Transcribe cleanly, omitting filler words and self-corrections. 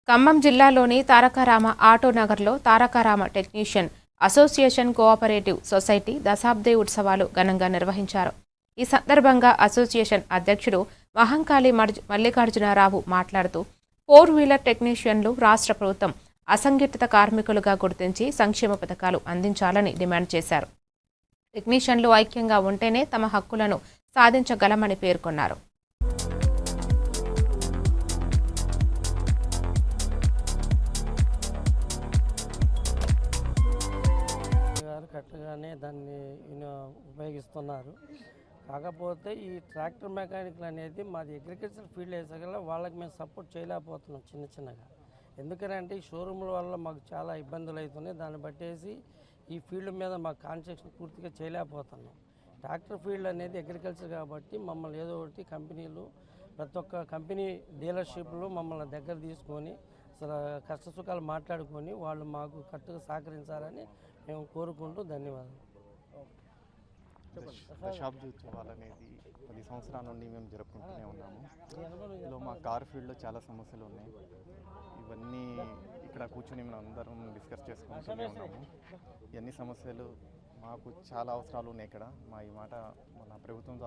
ఖమ్మం జిల్లాలోని తారకరామ ఆటో నగర్లో Tarakarama technician association cooperative society దశాబ్ది ఉత్సవాలు ఘనంగా నిర్వహించారు. ఈ సందర్భంగా అసోసియేషన్ అధ్యక్షుడు మహంకాళి మల్లికార్జునరావు మాట్లాడుతూ 4-వీలర్ టెక్నీషియన్లు రాష్ట్ర ప్రభుత్వం అసంఘటిత కార్మికులుగా గుర్తించి సంక్షేమ పథకాలు అందించాలని డిమాండ్ చేశారు. టెక్నీషియన్లు ఐక్యంగా ఉంటేనే తమ హక్కులను సాధించగలమని పేర్కొన్నారు. కరెక్ట్గానే దాన్ని ఉపయోగిస్తున్నారు. కాకపోతే ఈ ట్రాక్టర్ మెకానిక్లు అనేది మాది అగ్రికల్చర్ ఫీల్డ్ వేసగల వాళ్ళకి మేము సపోర్ట్ చేయలేకపోతున్నాం చిన్నగా. ఎందుకంటే ఈ షోరూమ్ల వల్ల మాకు చాలా ఇబ్బందులు అవుతున్నాయి. దాన్ని బట్టేసి ఈ ఫీల్డ్ మీద మాకు కాన్సెప్షన్ పూర్తిగా చేయలేకపోతున్నాం. ట్రాక్టర్ ఫీల్డ్ అనేది అగ్రికల్చర్ కాబట్టి మమ్మల్ని ఏదో ఒకటి కంపెనీలు ప్రతి ఒక్క కంపెనీ డీలర్షిప్లు మమ్మల్ని దగ్గర తీసుకొని అసలు కష్ట సుఖాలు మాట్లాడుకొని వాళ్ళు మాకు కరెక్ట్గా సహకరించాలని మేము కోరుకుంటూ ధన్యవాదాలు. దశాబ్ది ఉత్సవాలు అనేది 10 సంవత్సరాల నుండి మేము జరుపుకుంటూనే ఉన్నాము. ఇందులో మా కార్ ఫీల్డ్లో చాలా సమస్యలు ఉన్నాయి. ఇవన్నీ ఇక్కడ కూర్చొని మనం అందరం డిస్కస్ చేసుకుంటూనే ఉన్నాము. ఇవన్నీ సమస్యలు మాకు చాలా అవసరాలు ఉన్నాయి. ఇక్కడ ఈ మాట మన ప్రభుత్వం